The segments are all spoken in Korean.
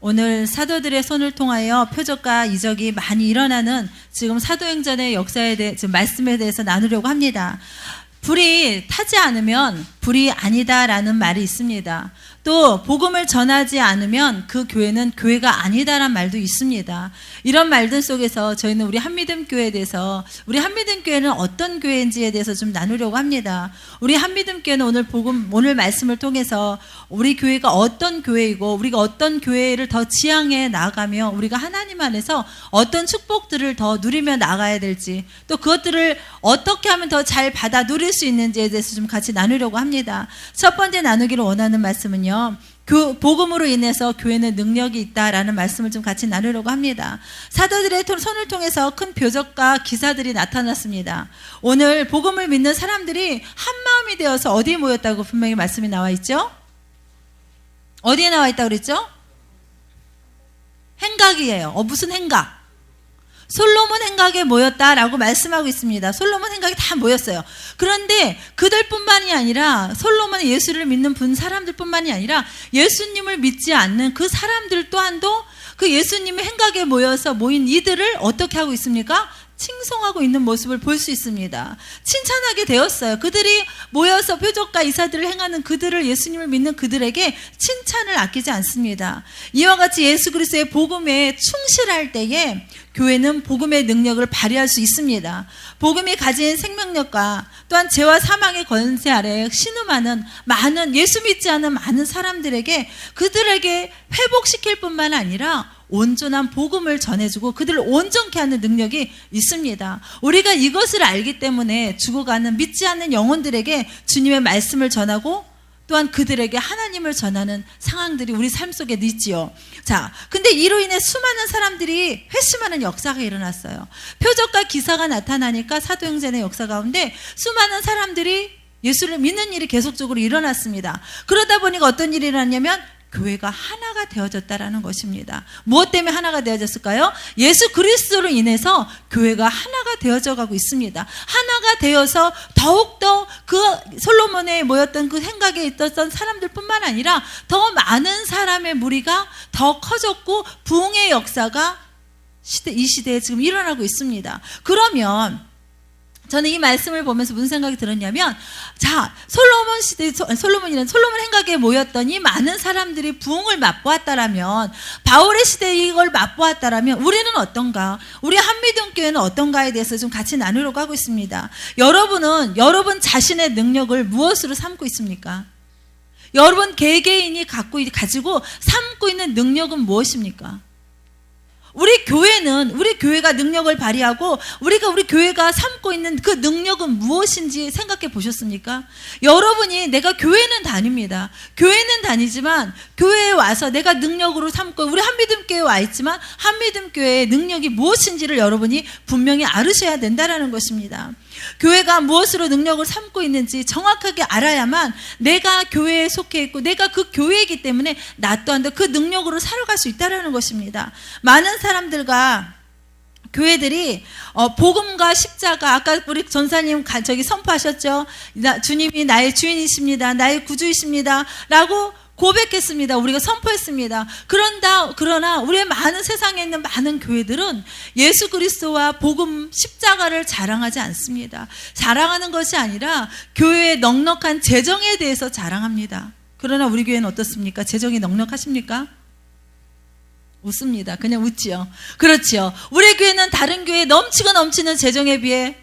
오늘 사도들의 손을 통하여 표적과 이적이 많이 일어나는 지금 사도행전의 역사에 대해, 지금 말씀에 대해서 나누려고 합니다. 불이 타지 않으면 불이 아니다라는 말이 있습니다. 또 복음을 전하지 않으면 그 교회는 교회가 아니다라는 말도 있습니다. 이런 말들 속에서 저희는 우리 한미듬교회에 대해서, 우리 한미듬교회는 어떤 교회인지에 대해서 좀 나누려고 합니다. 우리 한미듬교회는 오늘 말씀을 통해서 우리 교회가 어떤 교회이고 우리가 어떤 교회를 더 지향해 나아가며 우리가 하나님 안에서 어떤 축복들을 더 누리며 나가야 될지, 또 그것들을 어떻게 하면 더 잘 받아 누릴 수 있는지에 대해서 좀 같이 나누려고 합니다. 첫 번째 나누기를 원하는 말씀은요, 복음으로 인해서 교회는 능력이 있다라는 말씀을 좀 같이 나누려고 합니다. 사도들의 손을 통해서 큰 표적과 기사들이 나타났습니다. 오늘 복음을 믿는 사람들이 한 마음이 되어서 어디에 모였다고 분명히 말씀이 나와 있죠? 어디에 나와 있다고 그랬죠? 행각이에요. 무슨 행각? 솔로몬 행각에 모였다라고 말씀하고 있습니다. 솔로몬 행각에 다 모였어요. 그런데 그들뿐만이 아니라 솔로몬의 예수를 믿는 사람들뿐만이 아니라 예수님을 믿지 않는 그 사람들 또한도 그 예수님의 행각에 모인 이들을 어떻게 하고 있습니까? 칭송하고 있는 모습을 볼 수 있습니다. 칭찬하게 되었어요. 그들이 모여서 표적과 이사들을 행하는 그들을, 예수님을 믿는 그들에게 칭찬을 아끼지 않습니다. 이와 같이 예수 그리스도의 복음에 충실할 때에 교회는 복음의 능력을 발휘할 수 있습니다. 복음이 가진 생명력과 또한 죄와 사망의 권세 아래 신음하는 많은, 예수 믿지 않은 많은 사람들에게, 그들에게 회복시킬 뿐만 아니라 온전한 복음을 전해주고 그들을 온전케 하는 능력이 있습니다. 우리가 이것을 알기 때문에 죽어가는 믿지 않는 영혼들에게 주님의 말씀을 전하고 또한 그들에게 하나님을 전하는 상황들이 우리 삶 속에 있지요. 자, 근데 이로 인해 수많은 사람들이 회심하는 역사가 일어났어요. 표적과 기사가 나타나니까 사도행전의 역사 가운데 수많은 사람들이 예수를 믿는 일이 계속적으로 일어났습니다. 그러다 보니까 어떤 일이 일어났냐면 교회가 하나가 되어졌다라는 것입니다. 무엇 때문에 하나가 되어졌을까요? 예수 그리스도로 인해서 교회가 하나가 되어져 가고 있습니다. 하나가 되어서 더욱더 그 솔로몬에 모였던 그 행각에 있었던 사람들뿐만 아니라 더 많은 사람의 무리가 더 커졌고 부흥의 역사가 이 시대에 지금 일어나고 있습니다. 그러면 저는 이 말씀을 보면서 무슨 생각이 들었냐면, 자, 솔로몬 행각에 모였던 이 많은 사람들이 부흥을 맛보았다라면, 바울의 시대에 이걸 맛보았다라면 우리는 어떤가? 우리 한미동교회는 어떤가에 대해서 좀 같이 나누려고 하고 있습니다. 여러분 자신의 능력을 무엇으로 삼고 있습니까? 여러분 개개인이 가지고 삼고 있는 능력은 무엇입니까? 우리 교회가 능력을 발휘하고 우리 교회가 삼고 있는 그 능력은 무엇인지 생각해 보셨습니까? 여러분이, 내가 교회는 다닙니다. 교회는 다니지만 교회에 와서 내가 능력으로 삼고, 우리 한미듬교회에 와 있지만 한미듬교회의 능력이 무엇인지를 여러분이 분명히 알으셔야 된다는 것입니다. 교회가 무엇으로 능력을 삼고 있는지 정확하게 알아야만 내가 교회에 속해 있고 내가 그 교회이기 때문에 나 또한도 그 능력으로 살아갈 수 있다는 것입니다. 많은 사람들과 교회들이 복음과 십자가, 아까 우리 전사님 선포하셨죠? 주님이 나의 주인이십니다. 나의 구주이십니다. 라고 고백했습니다. 우리가 선포했습니다. 그러나 우리의 많은 세상에 있는 많은 교회들은 예수 그리스도와 복음 십자가를 자랑하지 않습니다. 자랑하는 것이 아니라 교회의 넉넉한 재정에 대해서 자랑합니다. 그러나 우리 교회는 어떻습니까? 재정이 넉넉하십니까? 웃습니다. 그냥 웃지요. 그렇지요. 우리 교회는 다른 교회에 넘치고 넘치는 재정에 비해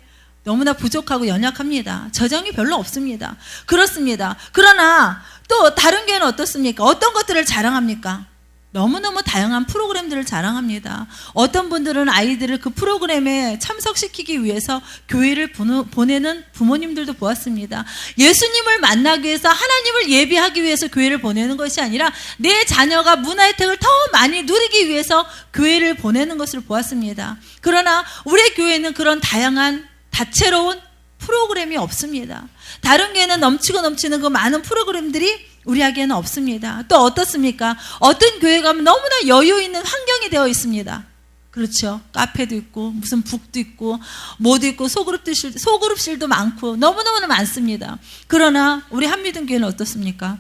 너무나 부족하고 연약합니다. 재정이 별로 없습니다. 그렇습니다. 그러나 또 다른 교회는 어떻습니까? 어떤 것들을 자랑합니까? 너무너무 다양한 프로그램들을 자랑합니다. 어떤 분들은 아이들을 그 프로그램에 참석시키기 위해서 교회를 보내는 부모님들도 보았습니다. 예수님을 만나기 위해서, 하나님을 예비하기 위해서 교회를 보내는 것이 아니라 내 자녀가 문화 혜택을 더 많이 누리기 위해서 교회를 보내는 것을 보았습니다. 그러나 우리 교회는 그런 다양한 다채로운 프로그램이 없습니다. 다른 교회는 넘치고 넘치는 그 많은 프로그램들이 우리에게는 없습니다. 또 어떻습니까? 어떤 교회 가면 너무나 여유 있는 환경이 되어 있습니다. 그렇죠. 카페도 있고 무슨 북도 있고 뭐도 있고 소그룹실도 많고 너무너무 많습니다. 그러나 우리 한미등교회는 어떻습니까?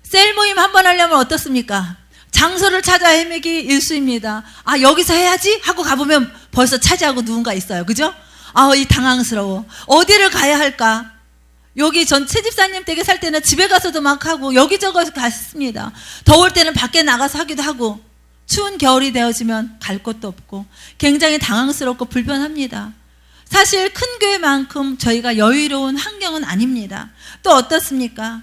셀 모임 한번 하려면 어떻습니까? 장소를 찾아 헤매기 일수입니다. 아, 여기서 해야지 하고 가보면 벌써 차지하고 누군가 있어요. 그죠? 아, 이 당황스러워. 어디를 가야 할까? 여기 전 채집사님 댁에 살 때는 집에 가서도 막 하고 여기저기 갔습니다. 더울 때는 밖에 나가서 하기도 하고 추운 겨울이 되어지면 갈 곳도 없고 굉장히 당황스럽고 불편합니다. 사실 큰 교회만큼 저희가 여유로운 환경은 아닙니다. 또 어떻습니까?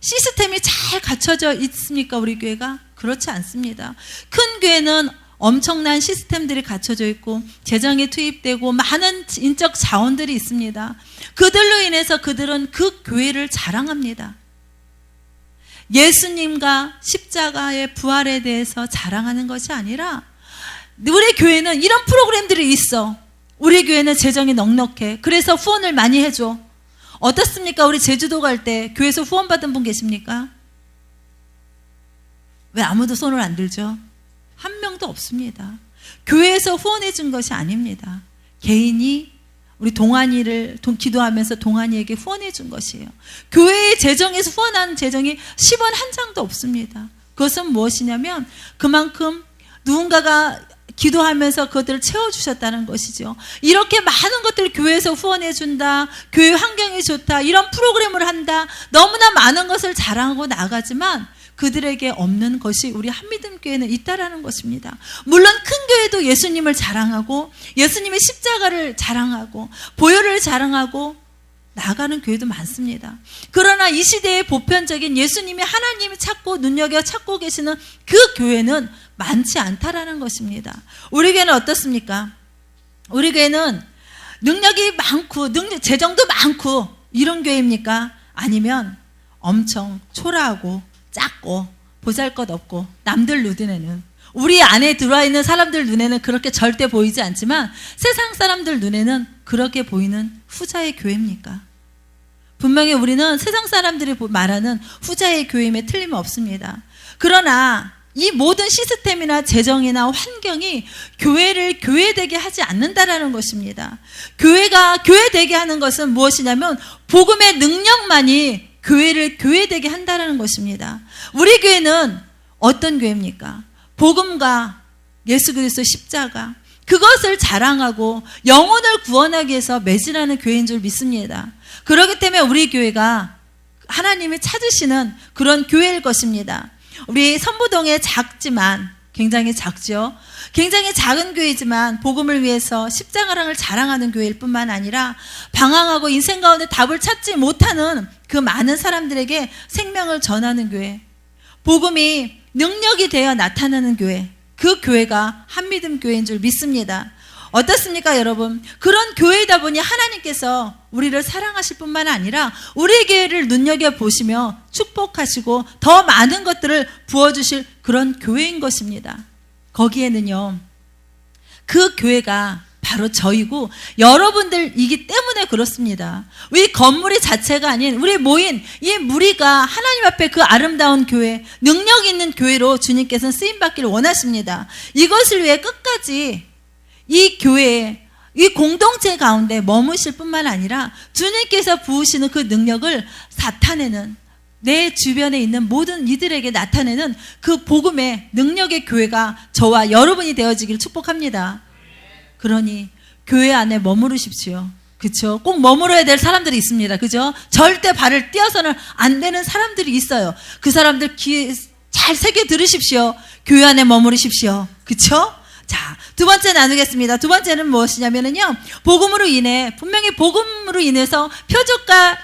시스템이 잘 갖춰져 있습니까? 우리 교회가? 그렇지 않습니다. 큰 교회는 엄청난 시스템들이 갖춰져 있고 재정이 투입되고 많은 인적 자원들이 있습니다. 그들로 인해서 그들은 그 교회를 자랑합니다. 예수님과 십자가의 부활에 대해서 자랑하는 것이 아니라 우리 교회는 이런 프로그램들이 있어. 우리 교회는 재정이 넉넉해. 그래서 후원을 많이 해줘. 어떻습니까? 우리 제주도 갈 때 교회에서 후원 받은 분 계십니까? 왜 아무도 손을 안 들죠? 한 명도 없습니다. 교회에서 후원해 준 것이 아닙니다. 개인이 우리 동안이를 기도하면서 동안이에게 후원해 준 것이에요. 교회의 재정에서 후원한 재정이 10원 한 장도 없습니다. 그것은 무엇이냐면 그만큼 누군가가 기도하면서 그것들을 채워주셨다는 것이죠. 이렇게 많은 것들을 교회에서 후원해 준다, 교회 환경이 좋다, 이런 프로그램을 한다, 너무나 많은 것을 자랑하고 나가지만 그들에게 없는 것이 우리 한미듬 교회는 있다라는 것입니다. 물론 큰 교회도 예수님을 자랑하고 예수님의 십자가를 자랑하고 보혈을 자랑하고 나가는 교회도 많습니다. 그러나 이 시대의 보편적인 예수님이 하나님이 찾고 눈여겨 찾고 계시는 그 교회는 많지 않다라는 것입니다. 우리 교회는 어떻습니까? 우리 교회는 능력이 많고 재정도 많고 이런 교회입니까? 아니면 엄청 초라하고 작고 보잘것없고 남들 눈에는 우리 안에 들어와 있는 사람들 눈에는 그렇게 절대 보이지 않지만 세상 사람들 눈에는 그렇게 보이는 후자의 교회입니까? 분명히 우리는 세상 사람들이 말하는 후자의 교회임에 틀림없습니다. 그러나 이 모든 시스템이나 재정이나 환경이 교회를 교회되게 하지 않는다라는 것입니다. 교회가 교회되게 하는 것은 무엇이냐면 복음의 능력만이 교회를 교회되게 한다는 것입니다. 우리 교회는 어떤 교회입니까? 복음과 예수 그리스도 십자가 그것을 자랑하고 영혼을 구원하기 위해서 매진하는 교회인 줄 믿습니다. 그렇기 때문에 우리 교회가 하나님이 찾으시는 그런 교회일 것입니다. 우리 선부동에 작지만 굉장히 작죠. 굉장히 작은 교회지만 복음을 위해서 십자가랑을 자랑하는 교회일 뿐만 아니라 방황하고 인생 가운데 답을 찾지 못하는 그 많은 사람들에게 생명을 전하는 교회, 복음이 능력이 되어 나타나는 교회, 그 교회가 한미듬 교회인 줄 믿습니다. 어떻습니까, 여러분? 그런 교회이다 보니 하나님께서 우리를 사랑하실 뿐만 아니라 우리 교회를 눈여겨보시며 축복하시고 더 많은 것들을 부어주실 그런 교회인 것입니다. 거기에는요, 그 교회가 바로 저희고 여러분들이기 때문에 그렇습니다. 우리 건물이 자체가 아닌 우리 모인 이 무리가 하나님 앞에 그 아름다운 교회, 능력 있는 교회로 주님께서는 쓰임받기를 원하십니다. 이것을 위해 끝까지 이 교회에 이 공동체 가운데 머무실 뿐만 아니라 주님께서 부으시는 그 능력을 나타내는 내 주변에 있는 모든 이들에게 나타내는 그 복음의 능력의 교회가 저와 여러분이 되어지기를 축복합니다. 그러니 교회 안에 머무르십시오. 그렇죠? 꼭 머물러야 될 사람들이 있습니다. 그죠? 절대 발을 띄어서는 안 되는 사람들이 있어요. 그 사람들 귀에 잘 새겨 들으십시오. 교회 안에 머무르십시오. 그렇죠? 자, 두 번째 나누겠습니다. 두 번째는 무엇이냐면요, 복음으로 인해, 분명히 복음으로 인해서 표적과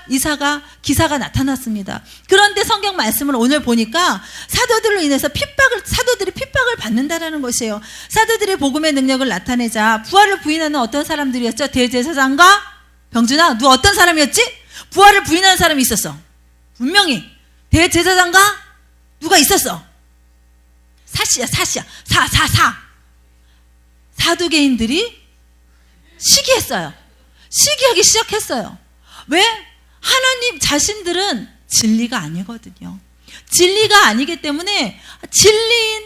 기사가 나타났습니다. 그런데 성경 말씀을 오늘 보니까 사도들로 인해서 사도들이 핍박을 받는다라는 것이에요. 사도들의 복음의 능력을 나타내자 부활을 부인하는 어떤 사람들이었죠? 대제사장과 병준아, 너 어떤 사람이었지? 부활을 부인하는 사람이 있었어. 분명히 대제사장과 누가 있었어. 사시야. 사두개인들이 시기했어요. 시기하기 시작했어요. 왜? 하나님 자신들은 진리가 아니거든요. 진리가 아니기 때문에 진리인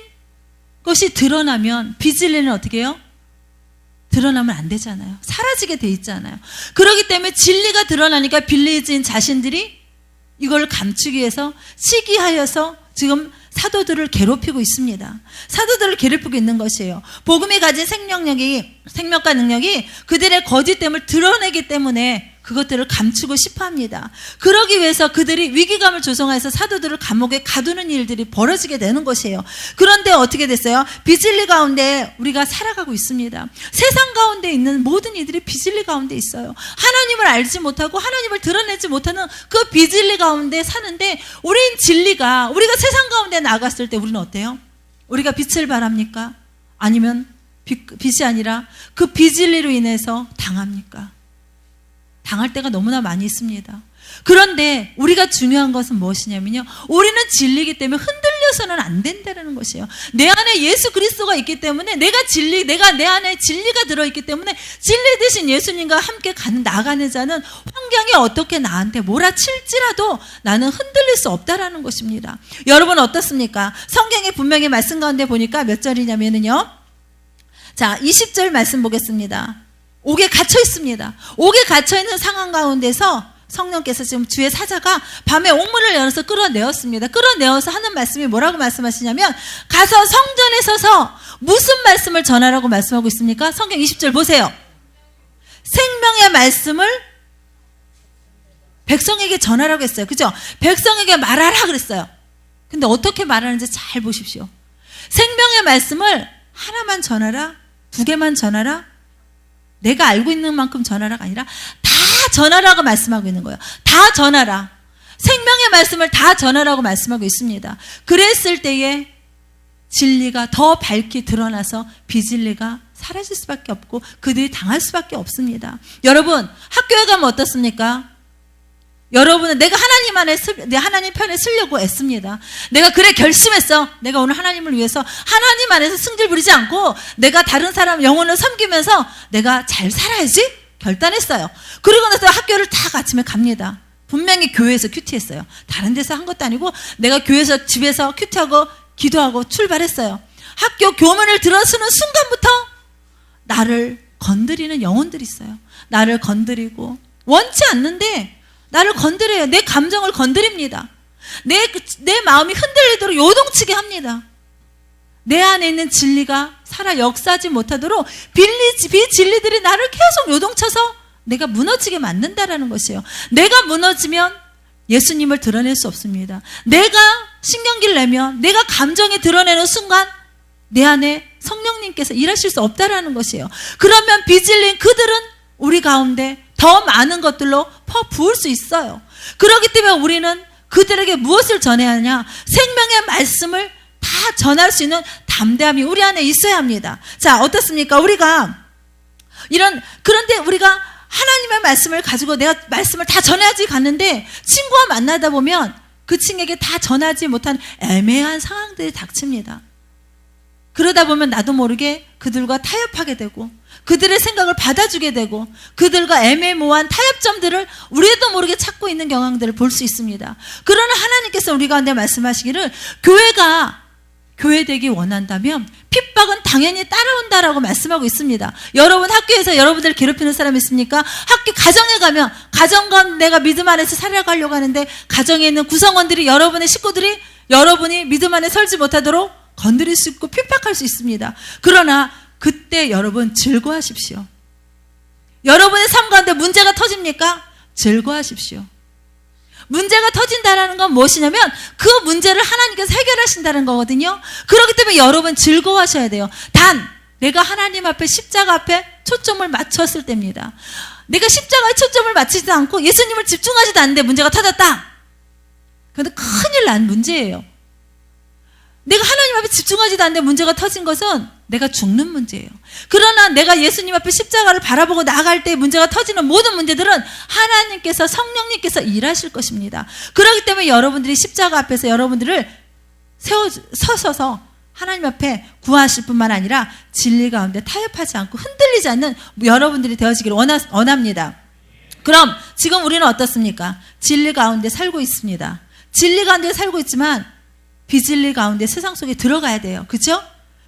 것이 드러나면 비진리는 어떻게 해요? 드러나면 안 되잖아요. 사라지게 돼 있잖아요. 그렇기 때문에 진리가 드러나니까 빌리진 자신들이 이걸 감추기 위해서 시기하여서 지금 사도들을 괴롭히고 있습니다. 사도들을 괴롭히고 있는 것이에요. 복음이 가진 생명과 능력이 그들의 거짓됨을 드러내기 때문에 그것들을 감추고 싶어 합니다. 그러기 위해서 그들이 위기감을 조성해서 사도들을 감옥에 가두는 일들이 벌어지게 되는 것이에요. 그런데 어떻게 됐어요? 비진리 가운데 우리가 살아가고 있습니다. 세상 가운데 있는 모든 이들이 비진리 가운데 있어요. 하나님을 알지 못하고 하나님을 드러내지 못하는 그 비진리 가운데 사는데, 우리는 진리가, 우리가 세상 가운데 나갔을 때 우리는 어때요? 우리가 빛을 발합니까? 아니면 빛이 아니라 그 비진리로 인해서 당합니까? 당할 때가 너무나 많이 있습니다. 그런데 우리가 중요한 것은 무엇이냐면요, 우리는 진리이기 때문에 흔들려서는 안 된다는 것이에요. 내 안에 예수 그리스도가 있기 때문에 내가 내 안에 진리가 들어있기 때문에 진리 되신 예수님과 함께 나가는 자는 환경이 어떻게 나한테 몰아칠지라도 나는 흔들릴 수 없다라는 것입니다. 여러분 어떻습니까? 성경에 분명히 말씀 가운데 보니까 몇 절이냐면요, 자 20절 말씀 보겠습니다. 옥에 갇혀 있습니다. 옥에 갇혀 있는 상황 가운데서 성령께서 지금 주의 사자가 밤에 옥문을 열어서 끌어내었습니다. 끌어내어서 하는 말씀이 뭐라고 말씀하시냐면, 가서 성전에 서서 무슨 말씀을 전하라고 말씀하고 있습니까? 성경 20절 보세요. 생명의 말씀을 백성에게 전하라고 했어요. 그죠? 백성에게 말하라 그랬어요. 근데 어떻게 말하는지 잘 보십시오. 생명의 말씀을 하나만 전하라? 두 개만 전하라? 내가 알고 있는 만큼 전하라가 아니라 다 전하라고 말씀하고 있는 거예요. 다 전하라. 생명의 말씀을 다 전하라고 말씀하고 있습니다. 그랬을 때에 진리가 더 밝게 드러나서 비진리가 사라질 수밖에 없고 그들이 당할 수밖에 없습니다. 여러분, 학교에 가면 어떻습니까? 여러분은 내가 하나님 편에 서려고 애씁니다. 내가 그래 결심했어. 내가 오늘 하나님을 위해서 하나님 안에서 승질 부리지 않고 내가 다른 사람 영혼을 섬기면서 내가 잘 살아야지 결단했어요. 그러고 나서 학교를 다 아침에 갑니다. 분명히 교회에서 큐티했어요. 다른 데서 한 것도 아니고 내가 교회에서 집에서 큐티하고 기도하고 출발했어요. 학교 교문을 들어서는 순간부터 나를 건드리는 영혼들이 있어요. 나를 건드리고 원치 않는데 나를 건드려요. 내 감정을 건드립니다. 내 마음이 흔들리도록 요동치게 합니다. 내 안에 있는 진리가 살아 역사하지 못하도록 비진리들이 나를 계속 요동쳐서 내가 무너지게 만든다라는 것이에요. 내가 무너지면 예수님을 드러낼 수 없습니다. 내가 신경기를 내면, 내가 감정이 드러내는 순간 내 안에 성령님께서 일하실 수 없다라는 것이에요. 그러면 비진리인 그들은 우리 가운데 더 많은 것들로 부을 수 있어요. 그렇기 때문에 우리는 그들에게 무엇을 전해야 하냐? 생명의 말씀을 다 전할 수 있는 담대함이 우리 안에 있어야 합니다. 자, 어떻습니까? 그런데 우리가 하나님의 말씀을 가지고 내가 말씀을 다 전해야지 갔는데 친구와 만나다 보면 그 친구에게 다 전하지 못한 애매한 상황들이 닥칩니다. 그러다 보면 나도 모르게 그들과 타협하게 되고 그들의 생각을 받아주게 되고 그들과 애매모호한 타협점들을 우리도 모르게 찾고 있는 경향들을 볼 수 있습니다. 그러나 하나님께서 우리 가운데 말씀하시기를 교회가 교회되기 원한다면 핍박은 당연히 따라온다라고 말씀하고 있습니다. 여러분 학교에서 여러분들 괴롭히는 사람 있습니까? 가정에 가면 가정과 내가 믿음 안에서 살아가려고 하는데 가정에 있는 구성원들이 여러분의 식구들이 여러분이 믿음 안에 설지 못하도록 건드릴 수 있고 핍박할 수 있습니다. 그러나 그때 여러분 즐거워하십시오. 여러분의 삶 가운데 문제가 터집니까? 즐거워하십시오. 문제가 터진다는 건 무엇이냐면 그 문제를 하나님께서 해결하신다는 거거든요. 그렇기 때문에 여러분 즐거워하셔야 돼요. 단 내가 하나님 앞에 십자가 앞에 초점을 맞췄을 때입니다. 내가 십자가에 초점을 맞추지도 않고 예수님을 집중하지도 않는데 문제가 터졌다. 그런데 큰일 난 문제예요. 내가 하나님 앞에 집중하지도 않는데 문제가 터진 것은 내가 죽는 문제예요. 그러나 내가 예수님 앞에 십자가를 바라보고 나아갈 때 문제가 터지는 모든 문제들은 하나님께서 성령님께서 일하실 것입니다. 그렇기 때문에 여러분들이 십자가 앞에서 여러분들을 서서서 하나님 앞에 구하실 뿐만 아니라 진리 가운데 타협하지 않고 흔들리지 않는 여러분들이 되어지기를 원합니다. 그럼 지금 우리는 어떻습니까? 진리 가운데 살고 있습니다. 진리 가운데 살고 있지만 비진리 가운데 세상 속에 들어가야 돼요. 그렇죠?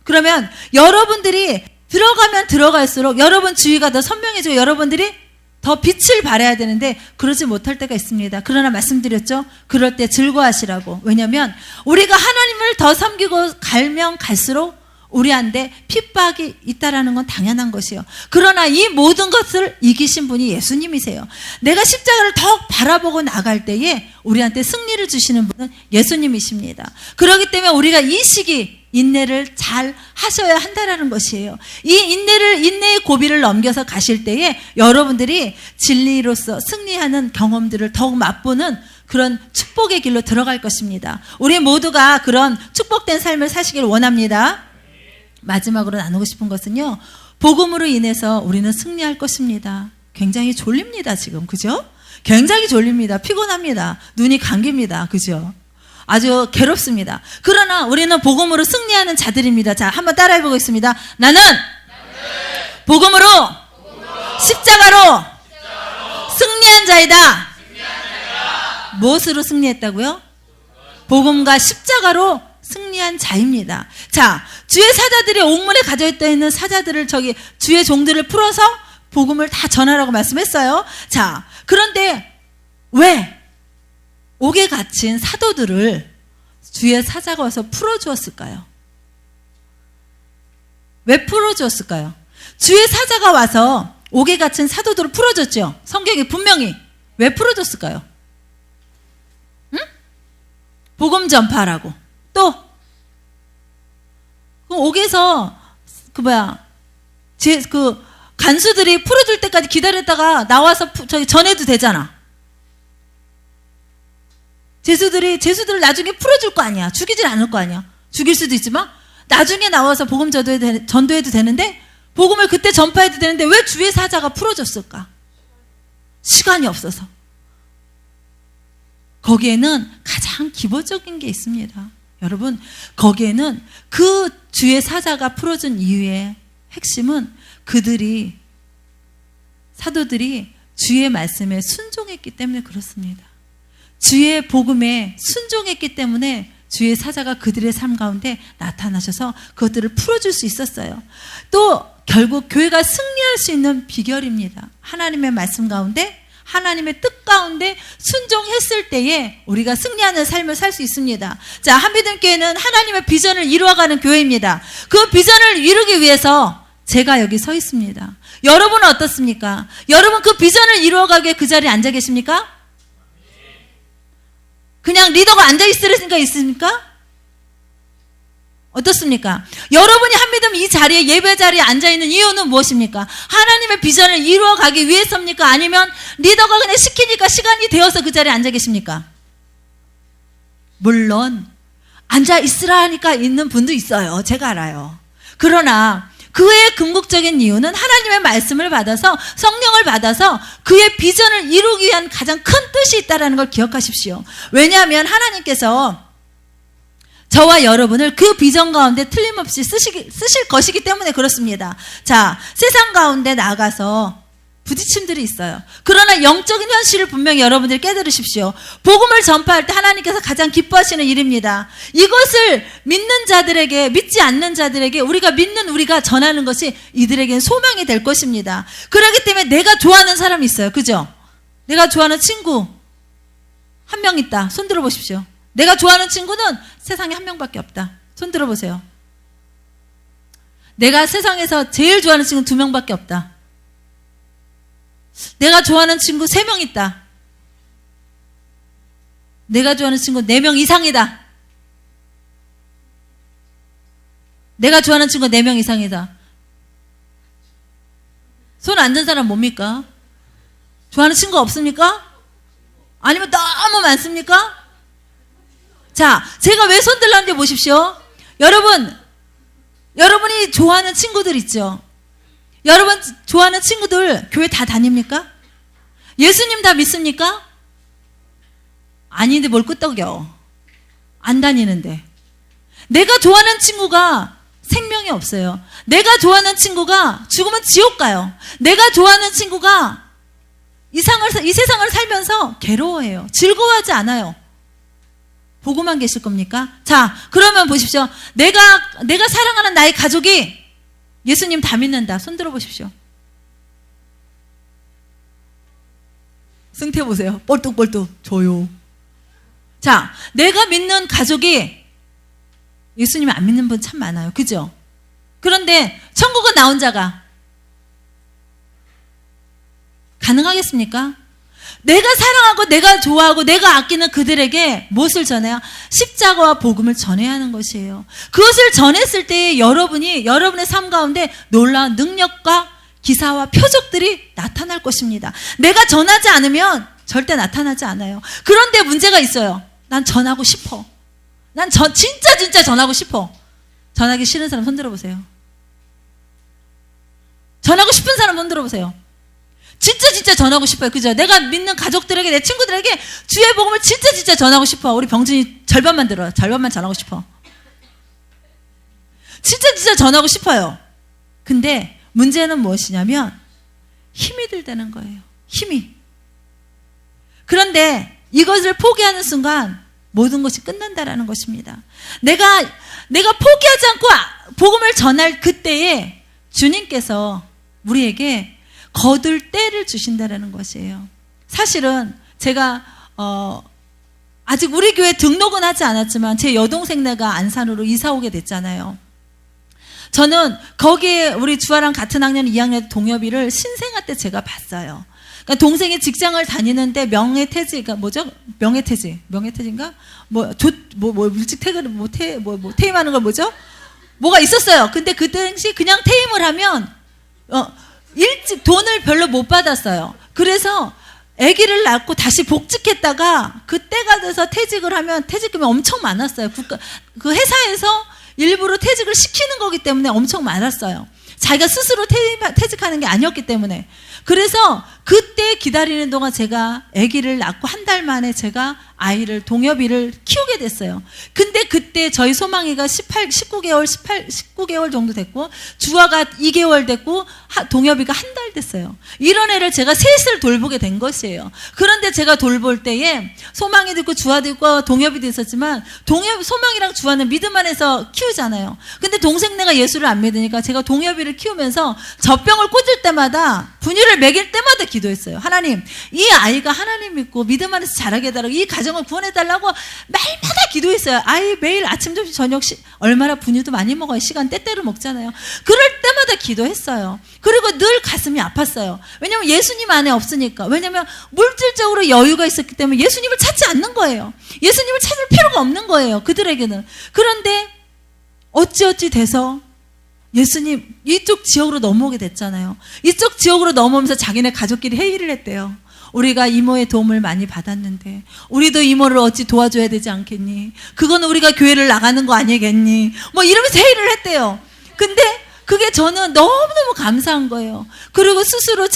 그러면 여러분들이 들어가면 들어갈수록 여러분 주위가 더 선명해지고 여러분들이 더 빛을 발해야 되는데 그러지 못할 때가 있습니다. 그러나 말씀드렸죠? 그럴 때 즐거워하시라고. 왜냐하면 우리가 하나님을 더 섬기고 갈면 갈수록 우리한테 핍박이 있다라는 건 당연한 것이요. 그러나 이 모든 것을 이기신 분이 예수님이세요. 내가 십자가를 더 바라보고 나갈 때에 우리한테 승리를 주시는 분은 예수님이십니다. 그렇기 때문에 우리가 이 시기 인내를 잘 하셔야 한다라는 것이에요. 이 인내의 고비를 넘겨서 가실 때에 여러분들이 진리로서 승리하는 경험들을 더욱 맛보는 그런 축복의 길로 들어갈 것입니다. 우리 모두가 그런 축복된 삶을 사시길 원합니다. 마지막으로 나누고 싶은 것은요, 복음으로 인해서 우리는 승리할 것입니다. 굉장히 졸립니다, 지금. 그죠? 굉장히 졸립니다. 피곤합니다. 눈이 감깁니다. 그죠? 아주 괴롭습니다. 그러나 우리는 복음으로 승리하는 자들입니다. 자, 한번 따라해 보겠습니다. 나는 복음으로 십자가로 승리한 자이다. 무엇으로 승리했다고요? 복음과 십자가로 승리한 자입니다. 자, 주의 사자들이 옥문에 가져있다 있는 사자들을 주의 종들을 풀어서 복음을 다 전하라고 말씀했어요. 자, 그런데 왜 옥에 갇힌 사도들을 주의 사자가 와서 풀어주었을까요? 왜 풀어주었을까요? 주의 사자가 와서 옥에 갇힌 사도들을 풀어줬죠. 성경에 분명히. 왜 풀어줬을까요? 응? 복음 전파라고. 또 옥에서 간수들이 풀어줄 때까지 기다렸다가 나와서 전해도 되잖아. 제수들을 나중에 풀어줄 거 아니야. 죽이질 않을 거 아니야. 죽일 수도 있지만 나중에 나와서 복음 전도해도 되는데, 복음을 그때 전파해도 되는데 왜 주의 사자가 풀어줬을까? 시간이 없어서. 거기에는 가장 기본적인 게 있습니다. 여러분, 거기에는 그 주의 사자가 풀어준 이유의 핵심은 사도들이 주의 말씀에 순종했기 때문에 그렇습니다. 주의 복음에 순종했기 때문에 주의 사자가 그들의 삶 가운데 나타나셔서 그것들을 풀어줄 수 있었어요. 또 결국 교회가 승리할 수 있는 비결입니다. 하나님의 말씀 가운데, 하나님의 뜻 가운데 순종했을 때에 우리가 승리하는 삶을 살 수 있습니다. 자, 한빛님교회는 하나님의 비전을 이루어가는 교회입니다. 그 비전을 이루기 위해서 제가 여기 서 있습니다. 여러분은 어떻습니까? 여러분 그 비전을 이루어가기 위해 그 자리에 앉아 계십니까? 그냥 리더가 앉아있으니까 있습니까? 어떻습니까? 여러분이 한믿음 이 자리에, 예배 자리에 앉아있는 이유는 무엇입니까? 하나님의 비전을 이루어가기 위해서입니까? 아니면 리더가 그냥 시키니까 시간이 되어서 그 자리에 앉아 계십니까? 물론 앉아있으라 하니까 있는 분도 있어요. 제가 알아요. 그러나 그의 궁극적인 이유는 하나님의 말씀을 받아서, 성령을 받아서 그의 비전을 이루기 위한 가장 큰 뜻이 있다는 걸 기억하십시오. 왜냐하면 하나님께서 저와 여러분을 그 비전 가운데 틀림없이 쓰실 것이기 때문에 그렇습니다. 자, 세상 가운데 나가서 부딪힘들이 있어요. 그러나 영적인 현실을 분명히 여러분들이 깨달으십시오. 복음을 전파할 때 하나님께서 가장 기뻐하시는 일입니다. 이것을 믿는 자들에게, 믿지 않는 자들에게, 우리가 전하는 것이 이들에게는 소명이 될 것입니다. 그렇기 때문에 내가 좋아하는 사람이 있어요. 그죠? 내가 좋아하는 친구 한 명 있다. 손 들어보십시오. 내가 좋아하는 친구는 세상에 한 명밖에 없다. 손 들어보세요. 내가 세상에서 제일 좋아하는 친구는 2명밖에 없다. 내가 좋아하는 친구 3명 있다. 내가 좋아하는 친구 4명 이상이다. 내가 좋아하는 친구 4명 이상이다. 손 안 든 사람 뭡니까? 좋아하는 친구 없습니까? 아니면 너무 많습니까? 자, 제가 왜 손 들었는지 보십시오. 여러분이 좋아하는 친구들 있죠? 여러분 좋아하는 친구들 교회 다 다닙니까? 예수님 다 믿습니까? 아닌데 뭘 끄떡여. 안 다니는데. 내가 좋아하는 친구가 생명이 없어요. 내가 좋아하는 친구가 죽으면 지옥 가요. 내가 좋아하는 친구가 이 세상을 살면서 괴로워해요. 즐거워하지 않아요. 보고만 계실 겁니까? 자, 그러면 보십시오. 내가 사랑하는 나의 가족이 예수님 다 믿는다. 손 들어 보십시오. 승태 보세요. 뻘뚝뻘뚝 줘요. 자, 내가 믿는 가족이 예수님 안 믿는 분 참 많아요. 그죠? 그런데 천국은 나 혼자가 가능하겠습니까? 내가 사랑하고 내가 좋아하고 내가 아끼는 그들에게 무엇을 전해요? 십자가와 복음을 전해야 하는 것이에요. 그것을 전했을 때 여러분이 여러분의 삶 가운데 놀라운 능력과 기사와 표적들이 나타날 것입니다. 내가 전하지 않으면 절대 나타나지 않아요. 그런데 문제가 있어요. 난 전하고 싶어. 난 진짜 전하고 싶어. 전하기 싫은 사람 손 들어보세요. 전하고 싶은 사람 손 들어보세요. 진짜 전하고 싶어요. 그죠? 내가 믿는 가족들에게, 내 친구들에게 주의 복음을 진짜 전하고 싶어. 우리 병준이 절반만 들어요. 절반만 전하고 싶어. 진짜 전하고 싶어요. 근데 문제는 무엇이냐면 힘이 들다는 거예요. 힘이. 그런데 이것을 포기하는 순간 모든 것이 끝난다라는 것입니다. 내가 포기하지 않고 복음을 전할 그때에 주님께서 우리에게 거둘 때를 주신다라는 것이에요. 사실은 제가 아직 우리 교회 등록은 하지 않았지만 제 여동생네가 안산으로 이사 오게 됐잖아요. 저는 거기에 우리 주아랑 같은 학년 2학년 동엽이를 신생아 때 제가 봤어요. 그러니까 동생이 직장을 다니는데 명예퇴직가 뭐죠? 명예퇴직인가? 일찍 퇴근 퇴임하는 걸 뭐죠? 뭐가 있었어요. 근데 그 당시 그냥 퇴임을 하면 일찍 돈을 별로 못 받았어요. 그래서 아기를 낳고 다시 복직했다가 그때가 돼서 퇴직을 하면 퇴직금이 엄청 많았어요. 그 회사에서 일부러 퇴직을 시키는 거기 때문에 엄청 많았어요. 자기가 스스로 퇴직하는 게 아니었기 때문에. 그래서 그때 기다리는 동안 제가 아기를 낳고 한 달 만에 제가 아이를 동엽이를 키우게 됐어요. 근데 그때 저희 소망이가 19개월 정도 됐고 주아가 2개월 됐고 동엽이가 한 달 됐어요. 이런 애를 제가 셋을 돌보게 된 것이에요. 그런데 제가 돌볼 때에 소망이도 있고 주아도 있고 동엽이도 있었지만 소망이랑 주아는 믿음 안에서 키우잖아요. 근데 동생네가 예수를 안 믿으니까 제가 동엽이를 키우면서 젖병을 꽂을 때마다 분유를 먹일 때마다 기도했어요. 하나님, 이 아이가 하나님 믿고 믿음 안에서 자라게 해달라고, 이 가정을 구원해달라고 날마다 기도했어요. 아이 매일 아침, 점심, 저녁 얼마나 분유도 많이 먹어요. 시간 때때로 먹잖아요. 그럴 때마다 기도했어요. 그리고 늘 가슴이 아팠어요. 왜냐면 예수님 안에 없으니까. 왜냐면 물질적으로 여유가 있었기 때문에 예수님을 찾지 않는 거예요. 예수님을 찾을 필요가 없는 거예요. 그들에게는. 그런데 어찌어찌 돼서 예수님 이쪽 지역으로 넘어오게 됐잖아요. 이쪽 지역으로 넘어오면서 자기네 가족끼리 회의를 했대요. 우리가 이모의 도움을 많이 받았는데 우리도 이모를 어찌 도와줘야 되지 않겠니? 그거는 우리가 교회를 나가는 거 아니겠니? 뭐 이러면서 회의를 했대요. 근데 그게 저는 너무너무 감사한 거예요. 그리고 스스로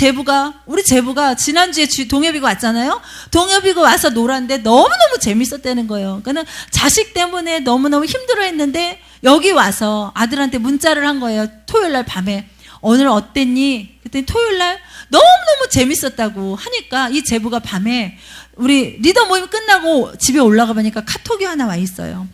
우리 제부가 지난주에 동엽이가 왔잖아요. 동엽이가 와서 놀았는데 너무너무 재밌었다는 거예요. 그러니까 자식 때문에 너무너무 힘들어했는데 여기 와서 아들한테 문자를 한 거예요. 토요일 날 밤에. 오늘 어땠니? 그랬더니 토요일 날 너무너무 재밌었다고 하니까 이 제부가 밤에 우리 리더 모임 끝나고 집에 올라가 보니까 카톡이 하나 와 있어요.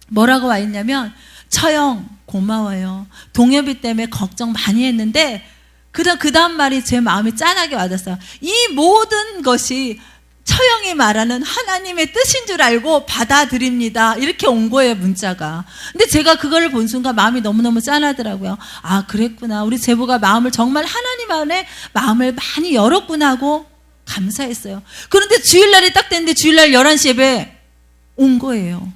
뭐라고 와 있냐면 처형 고마워요. 동엽이 때문에 걱정 많이 했는데 그 다음 말이 제 마음이 짠하게 와닿았어요. 이 모든 것이 처형이 말하는 하나님의 뜻인 줄 알고 받아들입니다. 이렇게 온 거예요, 문자가. 근데 제가 그걸 본 순간 마음이 너무너무 짠하더라고요. 아, 그랬구나. 우리 제부가 마음을 정말 하나님 안에 마음을 많이 열었구나 하고 감사했어요. 그런데 주일날이 딱 됐는데 주일날 11시 예배 온 거예요.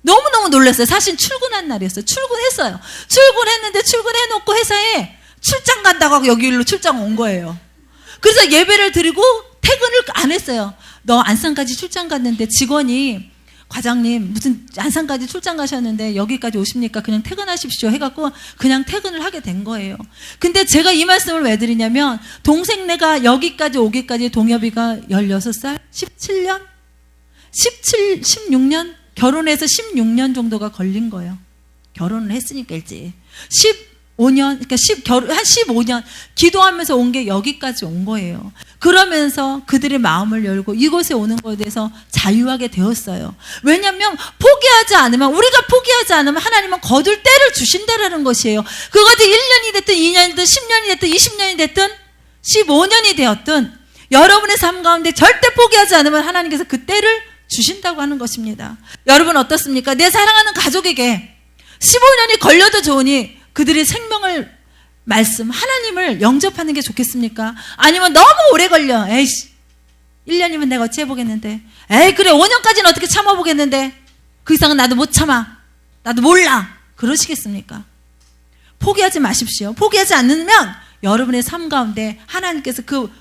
너무너무 놀랐어요. 사실 출근한 날이었어요. 출근했어요. 출근했는데 출근해놓고 회사에 출장 간다고 하고 여기 일로 출장 온 거예요. 그래서 예배를 드리고 퇴근을 안 했어요. 너 안산까지 출장 갔는데 직원이 과장님 무슨 안산까지 출장 가셨는데 여기까지 오십니까? 그냥 퇴근하십시오 해갖고 그냥 퇴근을 하게 된 거예요. 근데 제가 이 말씀을 왜 드리냐면 동생네가 여기까지 오기까지 동엽이가 16살? 17년? 16년? 결혼해서 16년 정도가 걸린 거예요. 결혼을 했으니까 일찍. 15년, 그러니까 한 15년 기도하면서 온 게 여기까지 온 거예요. 그러면서 그들의 마음을 열고 이곳에 오는 것에 대해서 자유하게 되었어요. 왜냐하면 우리가 포기하지 않으면 하나님은 거둘 때를 주신다라는 것이에요. 그것이 1년이 됐든 2년이 됐든 10년이 됐든 20년이 됐든 15년이 되었든 여러분의 삶 가운데 절대 포기하지 않으면 하나님께서 그 때를 주신다고 하는 것입니다. 여러분 어떻습니까? 내 사랑하는 가족에게 15년이 걸려도 좋으니 그들의 생명을 말씀 하나님을 영접하는 게 좋겠습니까? 아니면 너무 오래 걸려. 에이씨 1년이면 내가 어찌 해보겠는데, 에이 그래 5년까지는 어떻게 참아보겠는데, 그 이상은 나도 못 참아, 나도 몰라, 그러시겠습니까? 포기하지 마십시오. 포기하지 않으면 여러분의 삶 가운데 하나님께서 그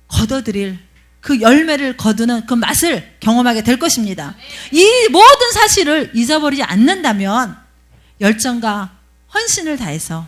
거둬들일 그 열매를 거두는 그 맛을 경험하게 될 것입니다. 이 모든 사실을 잊어버리지 않는다면 열정과 헌신을 다해서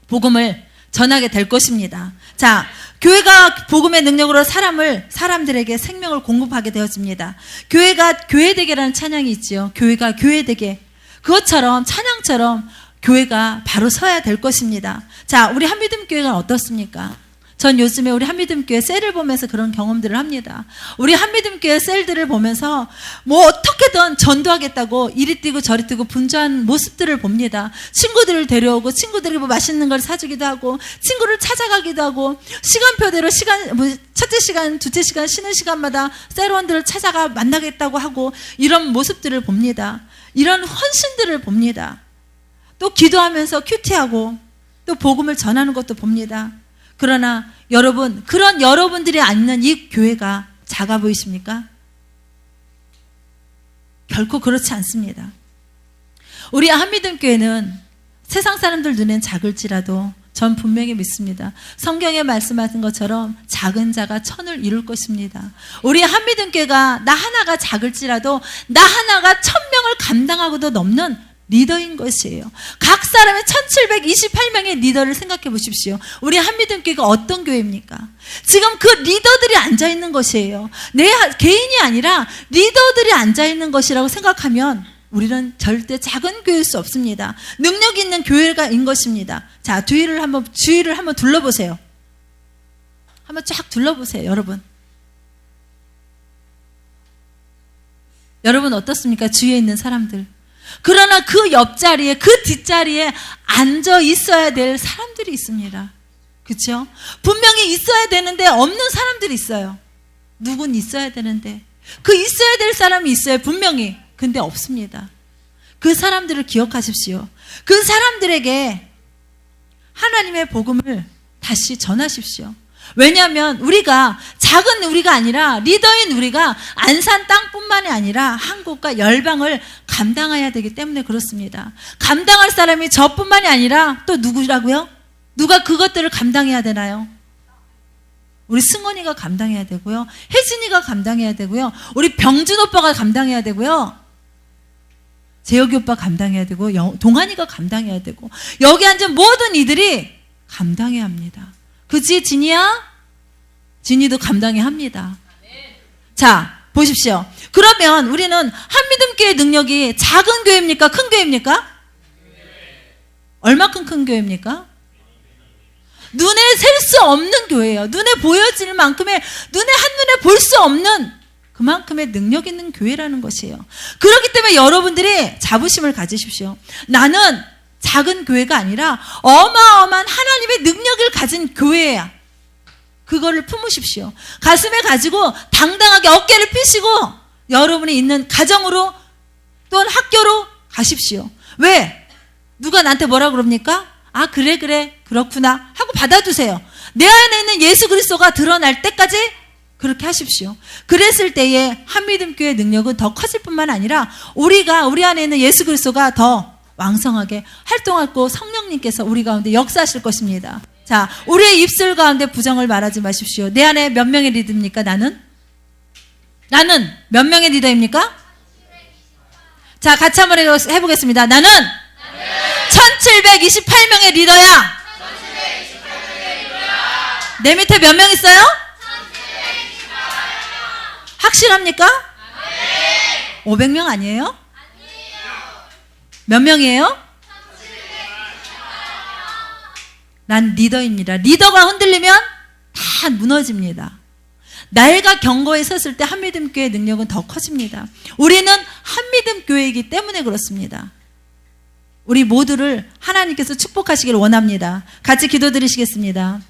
복음을 전하게 될 것입니다. 자, 교회가 복음의 능력으로 사람들에게 생명을 공급하게 되어집니다. 교회가 교회되게라는 찬양이 있지요. 교회가 교회되게. 그것처럼 찬양처럼 교회가 바로 서야 될 것입니다. 자, 우리 한미듬교회가 어떻습니까? 전 요즘에 우리 한미듬교회 셀을 보면서 그런 경험들을 합니다. 우리 한미듬교회 셀들을 보면서 뭐 어떻게든 전도하겠다고 이리 뛰고 저리 뛰고 분주한 모습들을 봅니다. 친구들을 데려오고 친구들이 뭐 맛있는 걸 사주기도 하고 친구를 찾아가기도 하고 시간표대로 첫째 시간, 둘째 시간 쉬는 시간마다 셀원들을 찾아가 만나겠다고 하고 이런 모습들을 봅니다. 이런 헌신들을 봅니다. 또 기도하면서 큐티하고 또 복음을 전하는 것도 봅니다. 그러나 여러분, 그런 여러분들이 앉는 이 교회가 작아 보이십니까? 결코 그렇지 않습니다. 우리 한미듬교회는 세상 사람들 눈엔 작을지라도 전 분명히 믿습니다. 성경에 말씀하신 것처럼 작은 자가 천을 이룰 것입니다. 우리 한미듬교회가 나 하나가 작을지라도 나 하나가 1000명을 감당하고도 넘는 리더인 것이에요. 각 사람의 1728명의 리더를 생각해 보십시오. 우리 한미듬교회가 어떤 교회입니까? 지금 그 리더들이 앉아있는 것이에요. 내 개인이 아니라 리더들이 앉아있는 것이라고 생각하면 우리는 절대 작은 교회일 수 없습니다. 능력 있는 교회가인 것입니다. 자, 주위를 한번 둘러보세요. 한번 쫙 둘러보세요, 여러분. 여러분 어떻습니까? 주위에 있는 사람들. 그러나 그 옆자리에, 그 뒷자리에 앉아 있어야 될 사람들이 있습니다. 그렇죠? 분명히 있어야 되는데 없는 사람들이 있어요. 누군 있어야 되는데 그 있어야 될 사람이 있어요, 분명히. 근데 없습니다. 그 사람들을 기억하십시오. 그 사람들에게 하나님의 복음을 다시 전하십시오. 왜냐하면 우리가 작은 우리가 아니라 리더인 우리가 안산 땅뿐만이 아니라 한국과 열방을 감당해야 되기 때문에 그렇습니다. 감당할 사람이 저뿐만이 아니라 또 누구라고요? 누가 그것들을 감당해야 되나요? 우리 승원이가 감당해야 되고요. 혜진이가 감당해야 되고요. 우리 병준 오빠가 감당해야 되고요. 재혁이 오빠 감당해야 되고 동환이가 감당해야 되고 여기 앉은 모든 이들이 감당해야 합니다. 그치, 진이야? 진이도 감당해야 합니다. 자, 보십시오. 그러면 우리는 한미듬교회 능력이 작은 교회입니까? 큰 교회입니까? 얼마큼 큰 교회입니까? 눈에 셀 수 없는 교회예요. 눈에 보여질 만큼의, 눈에 한눈에 볼 수 없는 그만큼의 능력 있는 교회라는 것이에요. 그렇기 때문에 여러분들이 자부심을 가지십시오. 나는 작은 교회가 아니라 어마어마한 하나님의 능력을 가진 교회야. 그거를 품으십시오. 가슴에 가지고 당당하게 어깨를 펴시고 여러분이 있는 가정으로 또는 학교로 가십시오. 왜? 누가 나한테 뭐라 그럽니까? 아, 그래 그렇구나 하고 받아두세요. 내 안에 있는 예수 그리스도가 드러날 때까지 그렇게 하십시오. 그랬을 때에 한미듬교회 능력은 더 커질 뿐만 아니라 우리 안에 있는 예수 그리스도가 더 왕성하게 활동하고 성령님께서 우리 가운데 역사하실 것입니다. 자, 우리의 입술 가운데 부정을 말하지 마십시오. 내 안에 몇 명의 리더입니까? 나는 몇 명의 리더입니까? 자, 같이 한번 해보겠습니다. 나는 1728명의 리더야. 내 밑에 몇 명 있어요? 확실합니까? 500명 아니에요? 몇 명이에요? 난 리더입니다. 리더가 흔들리면 다 무너집니다. 나이가 경고에 섰을 때 한미듬교회의 능력은 더 커집니다. 우리는 한미듬교회이기 때문에 그렇습니다. 우리 모두를 하나님께서 축복하시길 원합니다. 같이 기도드리시겠습니다.